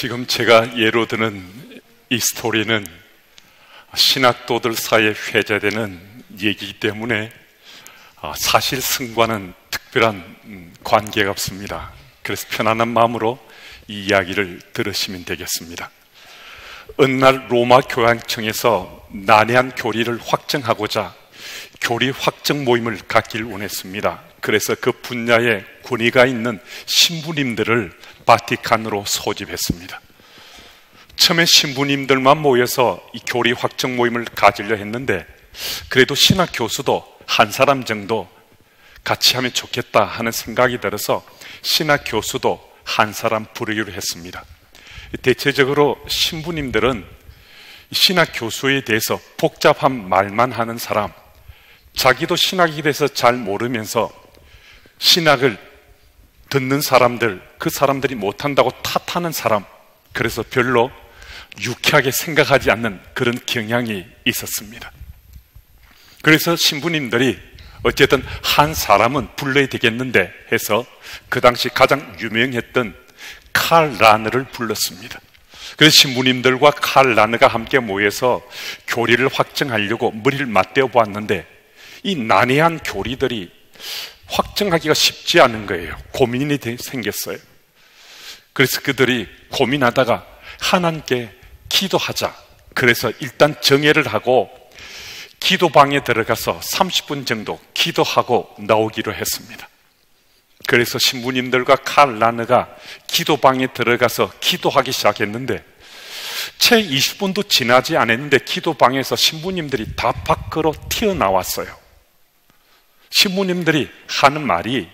지금 제가 예로 드는 이 스토리는 신학도들 사이에 회자되는 얘기이기 때문에 사실 승과는 특별한 관계가 없습니다. 그래서 편안한 마음으로 이 이야기를 들으시면 되겠습니다. 어느 날 로마 교황청에서 난해한 교리를 확정하고자 교리 확정 모임을 갖길 원했습니다. 그래서 그 분야에 권위가 있는 신부님들을 바티칸으로 소집했습니다. 처음에 신부님들만 모여서 이 교리 확정 모임을 가지려 했는데 그래도 신학 교수도 한 사람 정도 같이 하면 좋겠다 하는 생각이 들어서 신학 교수도 한 사람 부르기로 했습니다. 대체적으로 신부님들은 신학 교수에 대해서 복잡한 말만 하는 사람, 자기도 신학에 대해서 잘 모르면서 신학을 듣는 사람들, 그 사람들이 못한다고 탓하는 사람, 그래서 별로 유쾌하게 생각하지 않는 그런 경향이 있었습니다. 그래서 신부님들이 어쨌든 한 사람은 불러야 되겠는데 해서 그 당시 가장 유명했던 칼 라너를 불렀습니다. 그래서 신부님들과 칼 라너가 함께 모여서 교리를 확정하려고 머리를 맞대어 보았는데 이 난해한 교리들이 확정하기가 쉽지 않은 거예요. 고민이 생겼어요. 그래서 그들이 고민하다가 하나님께 기도하자. 그래서 일단 정회를 하고 기도방에 들어가서 30분 정도 기도하고 나오기로 했습니다. 그래서 신부님들과 칼 라너가 기도방에 들어가서 기도하기 시작했는데 채 20분도 지나지 않았는데 기도방에서 신부님들이 다 밖으로 튀어나왔어요. 신부님들이 하는 말이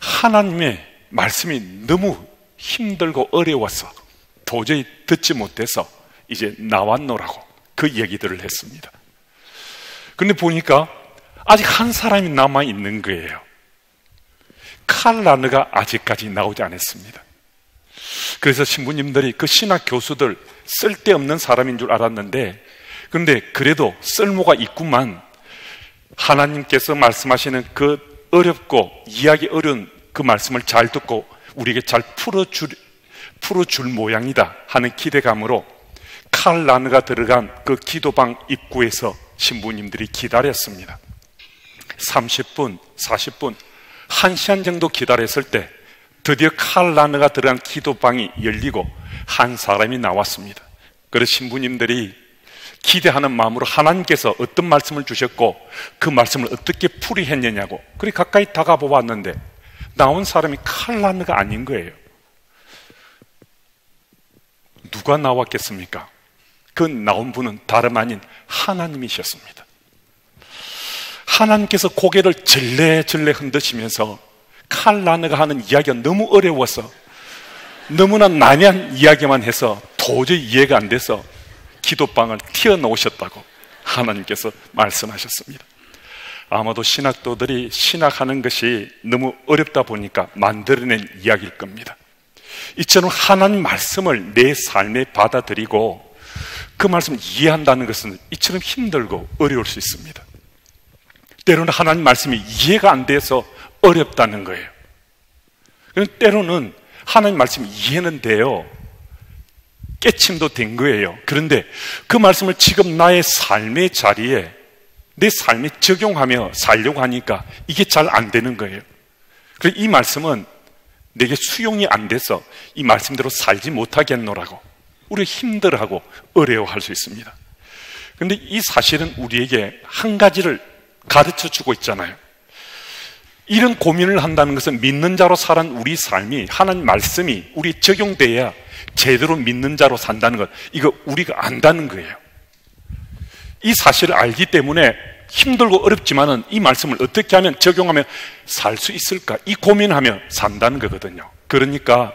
하나님의 말씀이 너무 힘들고 어려워서 도저히 듣지 못해서 이제 나왔노라고 그 얘기들을 했습니다. 그런데 보니까 아직 한 사람이 남아있는 거예요. 칼 라너가 아직까지 나오지 않았습니다. 그래서 신부님들이 그 신학 교수들 쓸데없는 사람인 줄 알았는데 그런데 그래도 쓸모가 있구만. 하나님께서 말씀하시는 그 어렵고 이해하기 어려운 그 말씀을 잘 듣고 우리에게 잘 풀어줄 모양이다 하는 기대감으로 칼 라너가 들어간 그 기도방 입구에서 신부님들이 기다렸습니다. 30분, 40분, 1시간 정도 기다렸을 때 드디어 칼 라너가 들어간 기도방이 열리고 한 사람이 나왔습니다. 그래서 신부님들이 기대하는 마음으로 하나님께서 어떤 말씀을 주셨고 그 말씀을 어떻게 풀이했느냐고 그리 가까이 다가보았는데 나온 사람이 칼 라너가 아닌 거예요. 누가 나왔겠습니까? 그 나온 분은 다름 아닌 하나님이셨습니다. 하나님께서 고개를 절레절레 흔드시면서 칼 라너가 하는 이야기가 너무 어려워서 너무나 난해한 이야기만 해서 도저히 이해가 안 돼서 기도방을 튀어나오셨다고 하나님께서 말씀하셨습니다. 아마도 신학도들이 신학하는 것이 너무 어렵다 보니까 만들어낸 이야기일 겁니다. 이처럼 하나님 말씀을 내 삶에 받아들이고 그 말씀을 이해한다는 것은 이처럼 힘들고 어려울 수 있습니다. 때로는 하나님 말씀이 이해가 안 돼서 어렵다는 거예요. 때로는 하나님 말씀이 이해는 돼요. 깨침도 된 거예요. 그런데 그 말씀을 지금 나의 삶의 자리에 내 삶에 적용하며 살려고 하니까 이게 잘 안 되는 거예요. 그래서 이 말씀은 내게 수용이 안 돼서 이 말씀대로 살지 못하겠노라고 우리 힘들어하고 어려워할 수 있습니다. 그런데 이 사실은 우리에게 한 가지를 가르쳐 주고 있잖아요. 이런 고민을 한다는 것은 믿는 자로 살은 우리 삶이 하나님 말씀이 우리 적용돼야 제대로 믿는 자로 산다는 것, 이거 우리가 안다는 거예요. 이 사실을 알기 때문에 힘들고 어렵지만은 이 말씀을 어떻게 하면 적용하면 살 수 있을까? 이 고민하며 산다는 거거든요. 그러니까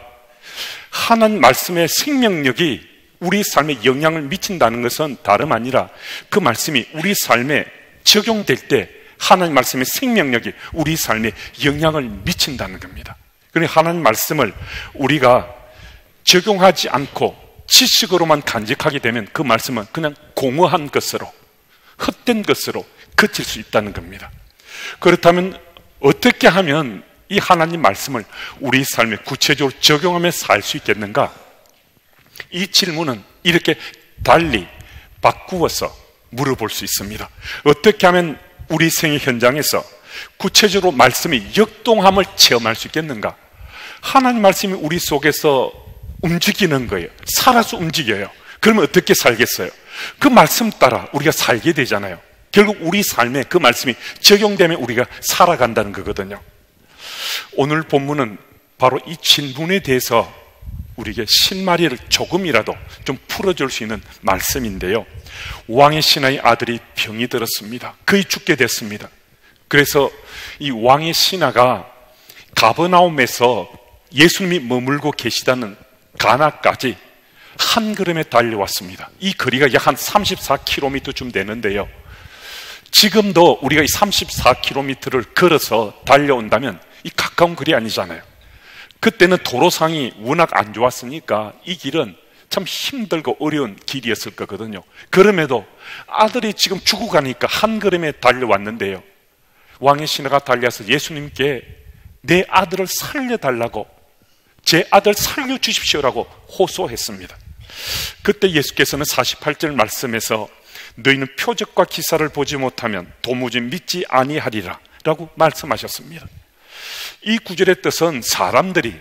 하나님 말씀의 생명력이 우리 삶에 영향을 미친다는 것은 다름 아니라 그 말씀이 우리 삶에 적용될 때 하나님 말씀의 생명력이 우리 삶에 영향을 미친다는 겁니다. 그러니까 하나님 말씀을 우리가 적용하지 않고 지식으로만 간직하게 되면 그 말씀은 그냥 공허한 것으로 헛된 것으로 그칠 수 있다는 겁니다. 그렇다면 어떻게 하면 이 하나님 말씀을 우리 삶에 구체적으로 적용하며 살 수 있겠는가? 이 질문은 이렇게 달리 바꾸어서 물어볼 수 있습니다. 어떻게 하면 우리 생의 현장에서 구체적으로 말씀의 역동함을 체험할 수 있겠는가? 하나님 말씀이 우리 속에서 움직이는 거예요. 살아서 움직여요. 그러면 어떻게 살겠어요? 그 말씀 따라 우리가 살게 되잖아요. 결국 우리 삶에 그 말씀이 적용되면 우리가 살아간다는 거거든요. 오늘 본문은 바로 이 질문에 대해서 우리에게 실마리를 조금이라도 좀 풀어줄 수 있는 말씀인데요. 왕의 신하의 아들이 병이 들었습니다. 거의 죽게 됐습니다. 그래서 이 왕의 신하가 가버나움에서 예수님이 머물고 계시다는 가나까지 한 걸음에 달려왔습니다. 이 거리가 약 한 34km쯤 되는데요. 지금도 우리가 이 34km를 걸어서 달려온다면 이 가까운 거리 아니잖아요. 그때는 도로상이 워낙 안 좋았으니까 이 길은 참 힘들고 어려운 길이었을 거거든요. 그럼에도 아들이 지금 죽어가니까 한 걸음에 달려왔는데요. 왕의 신하가 달려서 예수님께 내 아들을 살려달라고, 제 아들 살려주십시오라고 호소했습니다. 그때 예수께서는 48절 말씀에서 너희는 표적과 기사를 보지 못하면 도무지 믿지 아니하리라 라고 말씀하셨습니다. 이 구절의 뜻은 사람들이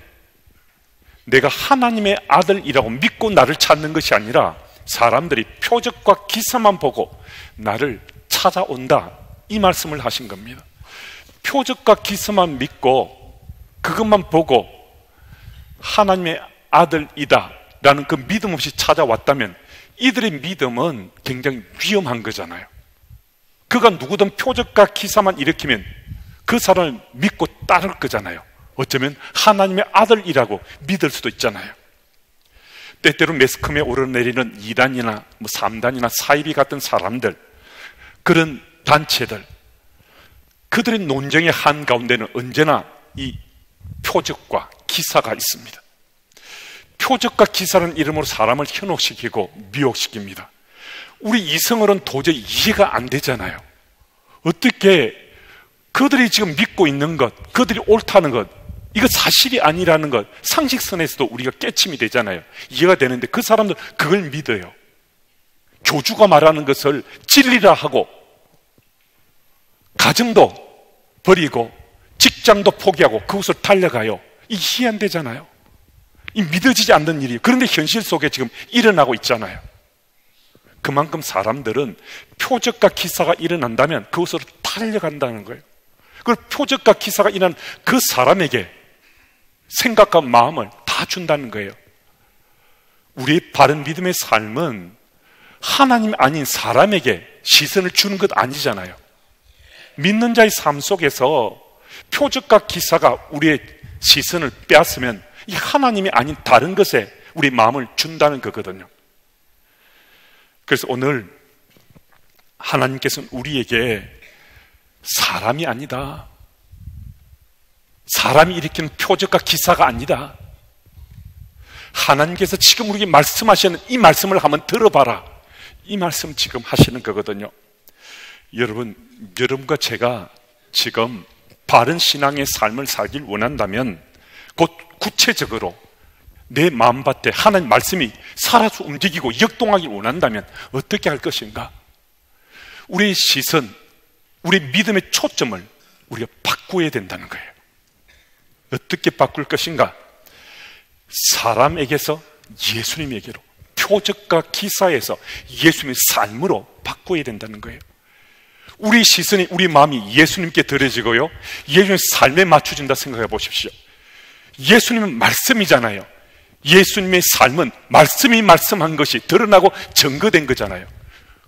내가 하나님의 아들이라고 믿고 나를 찾는 것이 아니라 사람들이 표적과 기사만 보고 나를 찾아온다, 이 말씀을 하신 겁니다. 표적과 기사만 믿고 그것만 보고 하나님의 아들이다 라는 그 믿음 없이 찾아왔다면 이들의 믿음은 굉장히 위험한 거잖아요. 그가 누구든 표적과 기사만 일으키면 그 사람을 믿고 따를 거잖아요. 어쩌면 하나님의 아들이라고 믿을 수도 있잖아요. 때때로 매스컴에 오르내리는 2단이나 3단이나 사이비 같은 사람들, 그런 단체들, 그들의 논쟁의 한가운데는 언제나 이 표적과 기사가 있습니다. 표적과 기사라는 이름으로 사람을 현혹시키고 미혹시킵니다. 우리 이성으로는 도저히 이해가 안 되잖아요. 어떻게 그들이 지금 믿고 있는 것, 그들이 옳다는 것, 이거 사실이 아니라는 것, 상식선에서도 우리가 깨침이 되잖아요. 이해가 되는데 그 사람들 그걸 믿어요. 교주가 말하는 것을 진리라 하고 가정도 버리고 직장도 포기하고 그곳을 달려가요. 이해 안 되잖아요. 이 믿어지지 않는 일이에요. 그런데 현실 속에 지금 일어나고 있잖아요. 그만큼 사람들은 표적과 기사가 일어난다면 그곳으로 달려간다는 거예요. 그걸 표적과 기사가 일어난 그 사람에게 생각과 마음을 다 준다는 거예요. 우리의 바른 믿음의 삶은 하나님 아닌 사람에게 시선을 주는 것 아니잖아요. 믿는 자의 삶 속에서 표적과 기사가 우리의 시선을 빼앗으면 이 하나님이 아닌 다른 것에 우리 마음을 준다는 거거든요. 그래서 오늘 하나님께서는 우리에게 사람이 아니다, 사람이 일으키는 표적과 기사가 아니다, 하나님께서 지금 우리에게 말씀하시는 이 말씀을 한번 들어봐라, 이 말씀 지금 하시는 거거든요. 여러분과 제가 지금 바른 신앙의 삶을 살길 원한다면 곧 구체적으로 내 마음밭에 하나님 말씀이 살아서 움직이고 역동하길 원한다면 어떻게 할 것인가? 우리의 시선, 우리 믿음의 초점을 우리가 바꾸어야 된다는 거예요. 어떻게 바꿀 것인가? 사람에게서 예수님에게로, 표적과 기사에서 예수님의 삶으로 바꾸어야 된다는 거예요. 우리 시선이, 우리 마음이 예수님께 들어지고요, 예수님의 삶에 맞춰진다 생각해 보십시오. 예수님은 말씀이잖아요. 예수님의 삶은 말씀이 말씀한 것이 드러나고 증거된 거잖아요.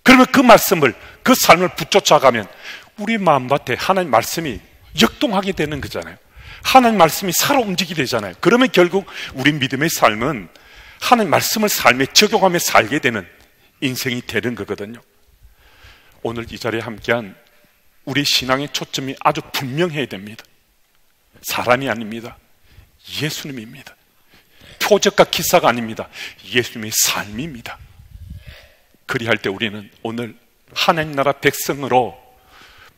그러면 그 말씀을, 그 삶을 붙여가면 우리 마음밭에 하나님 말씀이 역동하게 되는 거잖아요. 하나님 말씀이 살아 움직이게 되잖아요. 그러면 결국 우리 믿음의 삶은 하나님 말씀을 삶에 적용하며 살게 되는 인생이 되는 거거든요. 오늘 이 자리에 함께한 우리 신앙의 초점이 아주 분명해야 됩니다. 사람이 아닙니다. 예수님입니다. 표적과 기사가 아닙니다. 예수님의 삶입니다. 그리할 때 우리는 오늘 하나님 나라 백성으로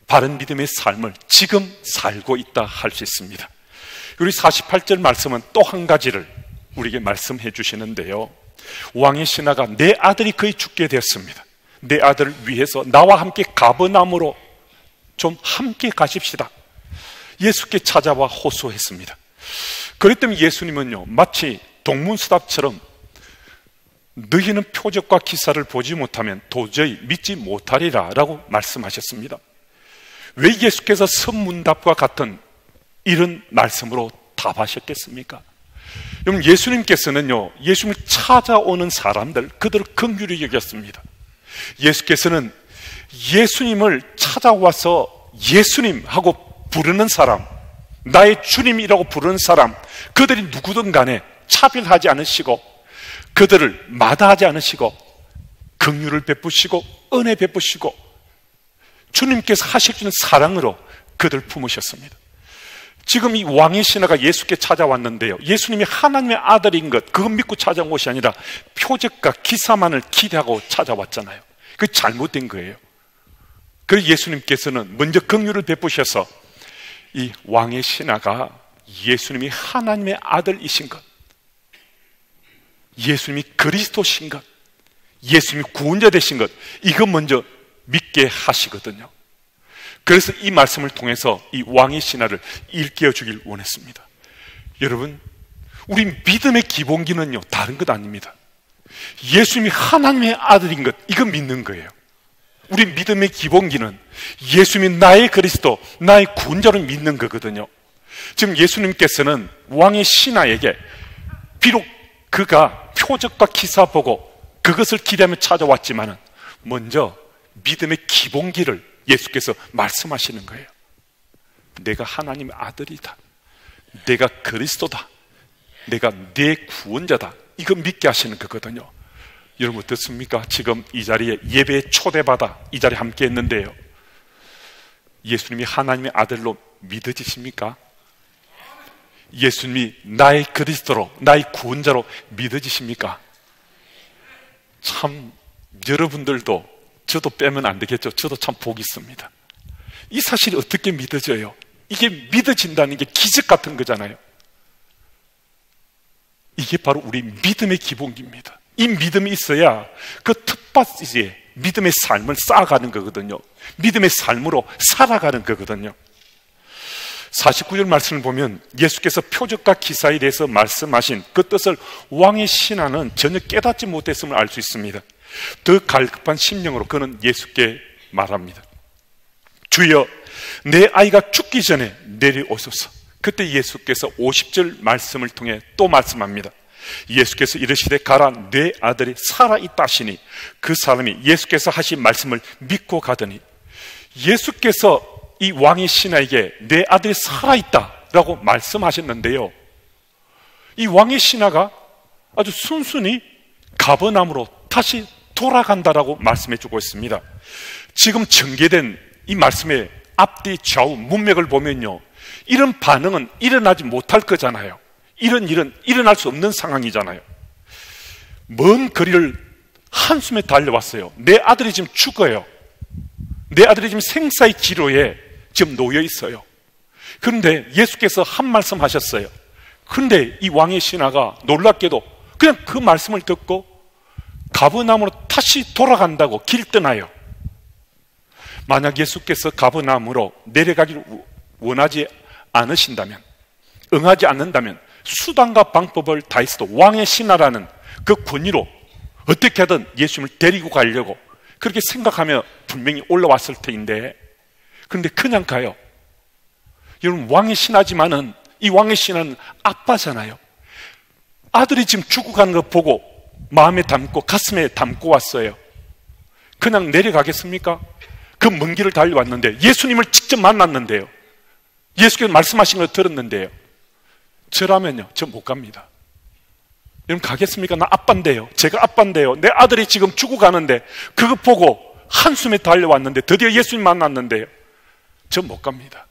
바른 믿음의 삶을 지금 살고 있다 할 수 있습니다. 우리 48절 말씀은 또 한 가지를 우리에게 말씀해 주시는데요, 왕의 신하가 내 아들이 거의 죽게 되었습니다. 내 아들을 위해서 나와 함께 가버나움으로 좀 함께 가십시다. 예수께 찾아와 호소했습니다. 그랬더니 예수님은요, 마치 동문서답처럼 너희는 표적과 기사를 보지 못하면 도저히 믿지 못하리라 라고 말씀하셨습니다. 왜 예수께서 선문답과 같은 이런 말씀으로 답하셨겠습니까? 여러분, 예수님께서는요, 예수님을 찾아오는 사람들, 그들을 긍휼히 여겼습니다. 예수께서는 예수님을 찾아와서 예수님 하고 부르는 사람, 나의 주님이라고 부르는 사람, 그들이 누구든 간에 차별하지 않으시고 그들을 마다하지 않으시고 긍휼을 베푸시고 은혜 베푸시고 주님께서 하실 수 있는 사랑으로 그들 품으셨습니다. 지금 이 왕의 신하가 예수께 찾아왔는데요, 예수님이 하나님의 아들인 것, 그거 믿고 찾아온 것이 아니라 표적과 기사만을 기대하고 찾아왔잖아요. 그게 잘못된 거예요. 그래서 예수님께서는 먼저 긍휼을 베푸셔서 이 왕의 신하가 예수님이 하나님의 아들이신 것, 예수님이 그리스도신 것, 예수님이 구원자 되신 것, 이거 먼저 믿게 하시거든요. 그래서 이 말씀을 통해서 이 왕의 신하를 일깨워 주길 원했습니다. 여러분, 우리 믿음의 기본기는요, 다른 것 아닙니다. 예수님이 하나님의 아들인 것, 이거 믿는 거예요. 우리 믿음의 기본기는 예수님이 나의 그리스도, 나의 구원자를 믿는 거거든요. 지금 예수님께서는 왕의 신하에게 비록 그가 표적과 기사 보고 그것을 기대하며 찾아왔지만 먼저 믿음의 기본기를 예수께서 말씀하시는 거예요. 내가 하나님의 아들이다, 내가 그리스도다, 내가 내 구원자다, 이거 믿게 하시는 거거든요. 여러분 어떻습니까? 지금 이 자리에 예배에 초대받아 이 자리에 함께 했는데요, 예수님이 하나님의 아들로 믿어지십니까? 예수님이 나의 그리스도로, 나의 구원자로 믿어지십니까? 참 여러분들도 저도 빼면 안 되겠죠. 저도 참 복이 있습니다. 이 사실이 어떻게 믿어져요? 이게 믿어진다는 게 기적 같은 거잖아요. 이게 바로 우리 믿음의 기본기입니다. 이 믿음이 있어야 그 텃밭에 믿음의 삶을 쌓아가는 거거든요. 믿음의 삶으로 살아가는 거거든요. 49절 말씀을 보면 예수께서 표적과 기사에 대해서 말씀하신 그 뜻을 왕의 신하는 전혀 깨닫지 못했음을 알 수 있습니다. 더 갈급한 심령으로 그는 예수께 말합니다. 주여, 내 아이가 죽기 전에 내려오소서. 그때 예수께서 50절 말씀을 통해 또 말씀합니다. 예수께서 이르시되 가라, 내 아들이 살아있다 하시니 그 사람이 예수께서 하신 말씀을 믿고 가더니, 예수께서 이 왕의 신하에게 내 아들이 살아있다라고 말씀하셨는데요, 이 왕의 신하가 아주 순순히 가버나움으로 다시 돌아간다라고 말씀해 주고 있습니다. 지금 전개된 이 말씀의 앞뒤 좌우 문맥을 보면요, 이런 반응은 일어나지 못할 거잖아요. 이런 일은 일어날 수 없는 상황이잖아요. 먼 거리를 한숨에 달려왔어요. 내 아들이 지금 죽어요. 내 아들이 지금 생사의 기로에 지금 놓여 있어요. 그런데 예수께서 한 말씀 하셨어요. 그런데 이 왕의 신하가 놀랍게도 그냥 그 말씀을 듣고 가버나움으로 다시 돌아간다고 길 떠나요. 만약 예수께서 가버나움으로 내려가기를 원하지 않으신다면, 응하지 않는다면 수단과 방법을 다해서도 왕의 신하라는 그 권위로 어떻게든 예수님을 데리고 가려고 그렇게 생각하며 분명히 올라왔을 터인데, 그런데 그냥 가요. 여러분, 왕의 신하지만은 이 왕의 신하는 아빠잖아요. 아들이 지금 죽어가는 거 보고 마음에 담고 가슴에 담고 왔어요. 그냥 내려가겠습니까? 그 먼 길을 달려왔는데 예수님을 직접 만났는데요, 예수께서 말씀하신 걸 들었는데요, 저라면요, 저 못 갑니다. 여러분 가겠습니까? 나 아빠인데요, 제가 아빠인데요, 내 아들이 지금 죽어가는데 그거 보고 한숨에 달려왔는데 드디어 예수님 만났는데요, 저 못 갑니다.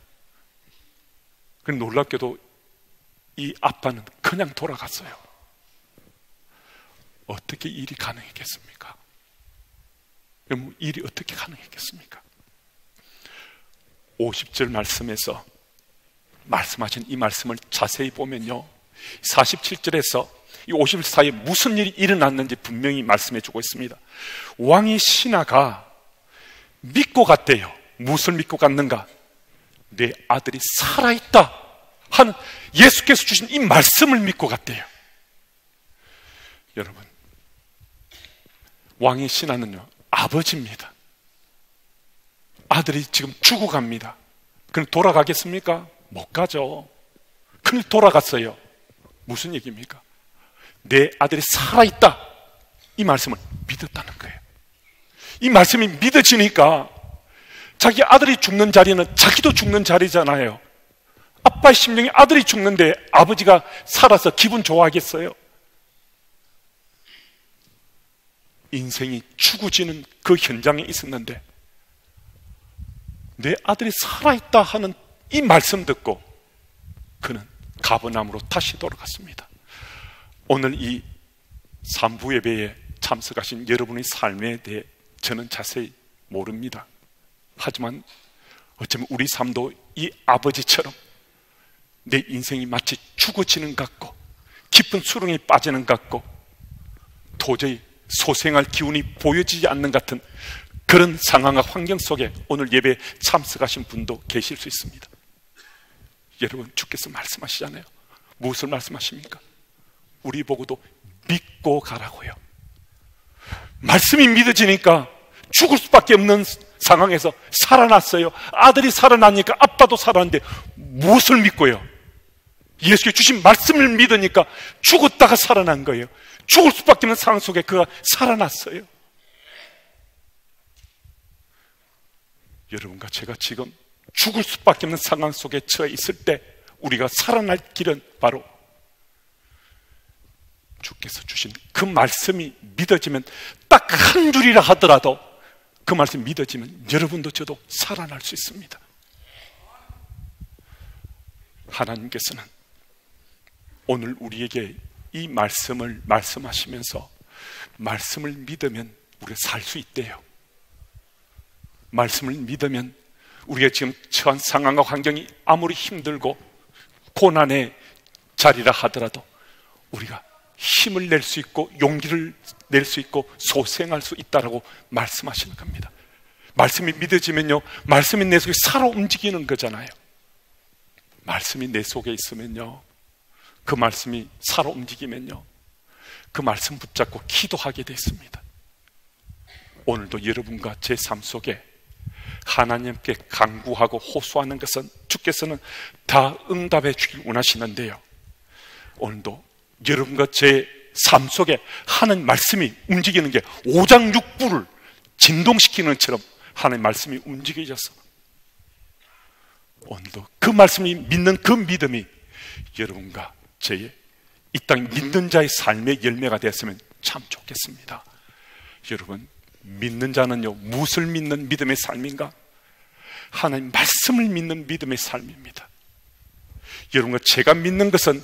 그럼 놀랍게도 이 아빠는 그냥 돌아갔어요. 어떻게 일이 가능했겠습니까? 여러분, 일이 어떻게 가능했겠습니까? 50절 말씀에서 말씀하신 이 말씀을 자세히 보면요, 47절에서 이 50일 사이에 무슨 일이 일어났는지 분명히 말씀해 주고 있습니다. 왕이 신하가 믿고 갔대요. 무엇을 믿고 갔는가? 내 아들이 살아있다 하는 예수께서 주신 이 말씀을 믿고 갔대요. 여러분, 왕의 신하는요, 아버지입니다. 아들이 지금 죽어갑니다. 그럼 돌아가겠습니까? 못 가죠. 그럼 돌아갔어요. 무슨 얘기입니까? 내 아들이 살아있다, 이 말씀을 믿었다는 거예요. 이 말씀이 믿어지니까 자기 아들이 죽는 자리는 자기도 죽는 자리잖아요. 아빠의 심령이 아들이 죽는데 아버지가 살아서 기분 좋아하겠어요? 인생이 죽어지는 그 현장에 있었는데 내 아들이 살아있다 하는 이 말씀 듣고 그는 가버나움으로 다시 돌아갔습니다. 오늘 이 3부 예배에 참석하신 여러분의 삶에 대해 저는 자세히 모릅니다. 하지만 어쩌면 우리 삶도 이 아버지처럼 내 인생이 마치 죽어지는 것 같고 깊은 수렁에 빠지는 것 같고 도저히 소생할 기운이 보여지지 않는 같은 그런 상황과 환경 속에 오늘 예배에 참석하신 분도 계실 수 있습니다. 여러분, 주께서 말씀하시잖아요. 무엇을 말씀하십니까? 우리 보고도 믿고 가라고요. 말씀이 믿어지니까 죽을 수밖에 없는 상황에서 살아났어요. 아들이 살아나니까 아빠도 살아났는데 무엇을 믿고요? 예수께 주신 말씀을 믿으니까 죽었다가 살아난 거예요. 죽을 수밖에 없는 상황 속에 그가 살아났어요. 여러분과 제가 지금 죽을 수밖에 없는 상황 속에 처해 있을 때 우리가 살아날 길은 바로 주께서 주신 그 말씀이 믿어지면 딱 한 줄이라 하더라도 그 말씀이 믿어지면 여러분도 저도 살아날 수 있습니다. 하나님께서는 오늘 우리에게 이 말씀을 말씀하시면서 말씀을 믿으면 우리가 살 수 있대요. 말씀을 믿으면 우리가 지금 처한 상황과 환경이 아무리 힘들고 고난의 자리라 하더라도 우리가 힘을 낼 수 있고 용기를 낼 수 있고 소생할 수 있다라고 말씀하시는 겁니다. 말씀이 믿어지면요, 말씀이 내 속에 살아 움직이는 거잖아요. 말씀이 내 속에 있으면요, 그 말씀이 살아 움직이면요, 그 말씀 붙잡고 기도하게 됐습니다. 오늘도 여러분과 제 삶 속에 하나님께 간구하고 호소하는 것은 주께서는 다 응답해 주길 원하시는데요, 오늘도 여러분과 제 삶 속에 하나님 말씀이 움직이는 게 오장육부를 진동시키는 것처럼 하나님 말씀이 움직여져서 오늘도 그 말씀이 믿는 그 믿음이 여러분과 제 이 땅 믿는 자의 삶의 열매가 되었으면 참 좋겠습니다. 여러분, 믿는 자는요, 무엇을 믿는 믿음의 삶인가? 하나님 말씀을 믿는 믿음의 삶입니다. 여러분과 제가 믿는 것은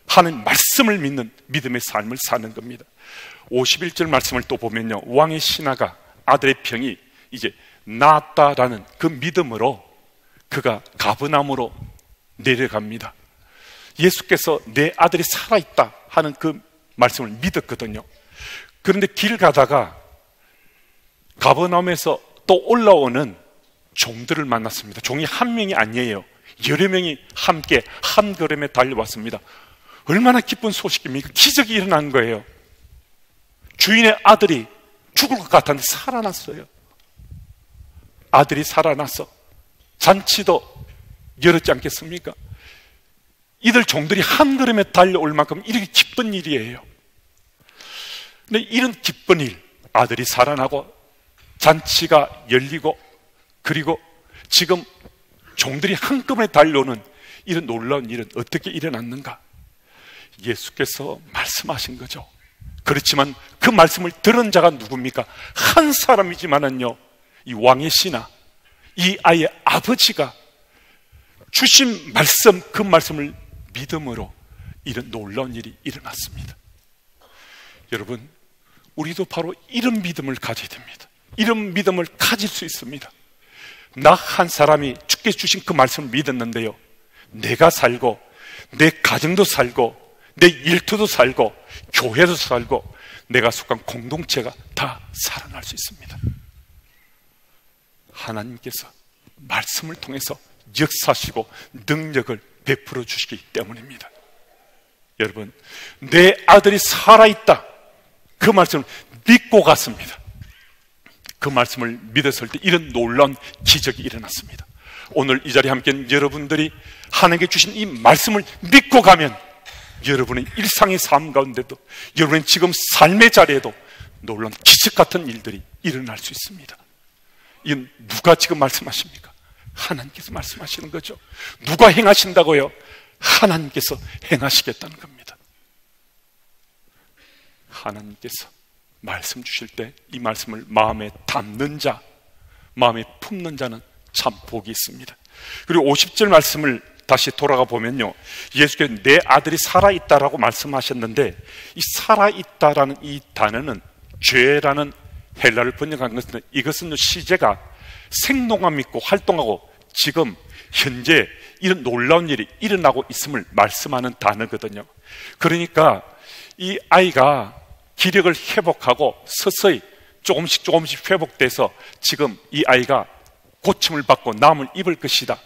하나님 말씀을 믿는 믿음의 삶을 사는 겁니다. 51절 말씀을 또 보면요, 왕의 신하가 아들의 병이 이제 나았다라는 그 믿음으로 그가 가버나움으로 내려갑니다. 예수께서 내 아들이 살아있다 하는 그 말씀을 믿었거든요. 그런데 길 가다가 가버나움에서 또 올라오는 종들을 만났습니다. 종이 한 명이 아니에요. 여러 명이 함께 한 걸음에 달려왔습니다. 얼마나 기쁜 소식입니까? 기적이 일어난 거예요. 주인의 아들이 죽을 것 같았는데 살아났어요. 아들이 살아나서 잔치도 열었지 않겠습니까? 이들 종들이 한 걸음에 달려올 만큼 이렇게 기쁜 일이에요. 근데 이런 기쁜 일, 아들이 살아나고 잔치가 열리고 그리고 지금 종들이 한꺼번에 달려오는 이런 놀라운 일은 어떻게 일어났는가? 예수께서 말씀하신 거죠. 그렇지만 그 말씀을 들은 자가 누굽니까? 한 사람이지만은요, 이 왕의 신하, 이 아이의 아버지가 주신 말씀, 그 말씀을 믿음으로 이런 놀라운 일이 일어났습니다. 여러분, 우리도 바로 이런 믿음을 가져야 됩니다. 이런 믿음을 가질 수 있습니다. 나 한 사람이 주께 주신 그 말씀을 믿었는데요, 내가 살고 내 가정도 살고 내 일터도 살고 교회도 살고 내가 속한 공동체가 다 살아날 수 있습니다. 하나님께서 말씀을 통해서 역사하시고 능력을 베풀어 주시기 때문입니다. 여러분, 내 아들이 살아있다, 그 말씀을 믿고 갔습니다. 그 말씀을 믿었을 때 이런 놀라운 기적이 일어났습니다. 오늘 이 자리에 함께한 여러분들이 하나님께 주신 이 말씀을 믿고 가면 여러분의 일상의 삶 가운데도, 여러분의 지금 삶의 자리에도 놀라운 기적 같은 일들이 일어날 수 있습니다. 이건 누가 지금 말씀하십니까? 하나님께서 말씀하시는 거죠. 누가 행하신다고요? 하나님께서 행하시겠다는 겁니다. 하나님께서 말씀 주실 때 이 말씀을 마음에 담는 자, 마음에 품는 자는 참 복이 있습니다. 그리고 50절 말씀을 다시 돌아가 보면요, 예수께서 내 아들이 살아있다라고 말씀하셨는데, 이 살아있다라는 이 단어는 죄라는 헬라를 번역한 것은, 이것은 시제가 생동감 있고 활동하고 지금 현재 이런 놀라운 일이 일어나고 있음을 말씀하는 단어거든요. 그러니까 이 아이가 기력을 회복하고 서서히 조금씩 회복돼서 지금 이 아이가 고침을 받고 남을 입을 것이다.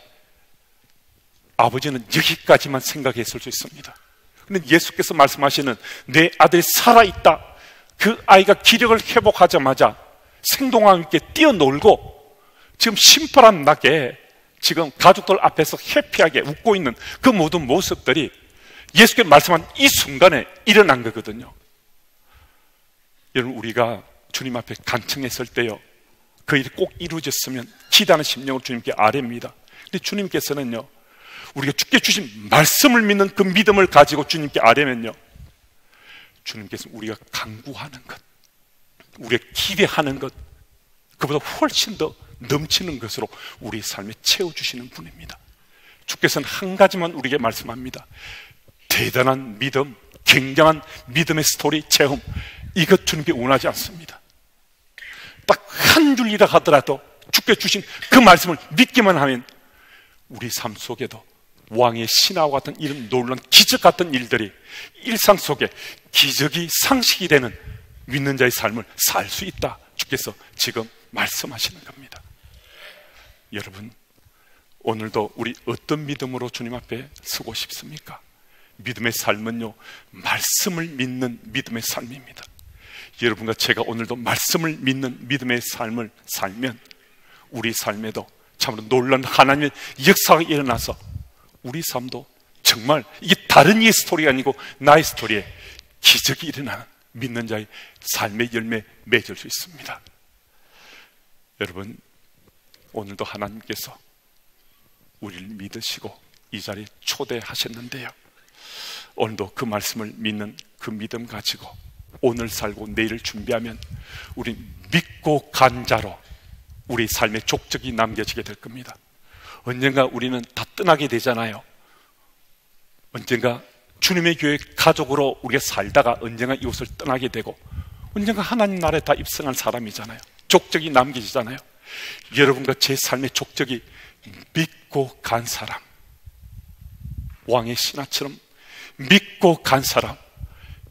아버지는 여기까지만 생각했을 수 있습니다. 그런데 예수께서 말씀하시는 내 아들이 살아있다, 그 아이가 기력을 회복하자마자 생동감 있게 뛰어놀고 지금 심파람 나게 지금 가족들 앞에서 해피하게 웃고 있는 그 모든 모습들이 예수께서 말씀한 이 순간에 일어난 거거든요. 여러분, 우리가 주님 앞에 간청했을 때요, 그 일이 꼭 이루어졌으면 기다는 심령을 주님께 아뢰입니다. 근데 주님께서는요, 우리가 주께 주신 말씀을 믿는 그 믿음을 가지고 주님께 아뢰면요, 주님께서 우리가 간구하는 것, 우리가 기대하는 것, 그보다 훨씬 더 넘치는 것으로 우리 삶에 채워주시는 분입니다. 주께서는 한 가지만 우리에게 말씀합니다. 대단한 믿음, 굉장한 믿음의 스토리, 체험, 이것 주님께 원하지 않습니다. 딱 한 줄이라 하더라도 주께 주신 그 말씀을 믿기만 하면 우리 삶 속에도 왕의 신하와 같은 이런 놀라운 기적 같은 일들이 일상 속에 기적이 상식이 되는 믿는 자의 삶을 살 수 있다. 주께서 지금 말씀하시는 겁니다. 여러분, 오늘도 우리 어떤 믿음으로 주님 앞에 서고 싶습니까? 믿음의 삶은요, 말씀을 믿는 믿음의 삶입니다. 여러분과 제가 오늘도 말씀을 믿는 믿음의 삶을 살면 우리 삶에도 참으로 놀라운 하나님의 역사가 일어나서 우리 삶도 정말 이게 다른 이의 스토리가 아니고 나의 스토리에 기적이 일어나는 믿는 자의 삶의 열매 맺을 수 있습니다. 여러분, 오늘도 하나님께서 우리를 믿으시고 이 자리에 초대하셨는데요, 오늘도 그 말씀을 믿는 그 믿음 가지고 오늘 살고 내일을 준비하면 우리 믿고 간 자로 우리 삶의 족적이 남겨지게 될 겁니다. 언젠가 우리는 다 떠나게 되잖아요. 언젠가 주님의 교회 가족으로 우리가 살다가 언젠가 이곳을 떠나게 되고 언젠가 하나님 나라에 다 입성할 사람이잖아요. 족적이 남겨지잖아요. 여러분과 제 삶의 족적이 믿고 간 사람, 왕의 신하처럼 믿고 간 사람,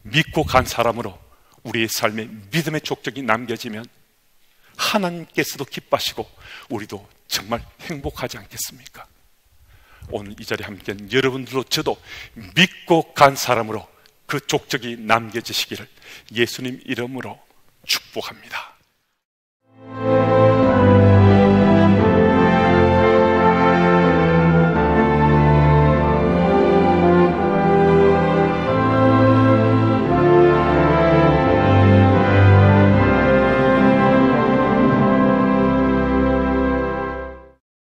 믿고 간 사람으로 우리의 삶에 믿음의 족적이 남겨지면 하나님께서도 기뻐하시고 우리도 정말 행복하지 않겠습니까? 오늘 이 자리에 함께한 여러분들도 저도 믿고 간 사람으로 그 족적이 남겨지시기를 예수님 이름으로 축복합니다.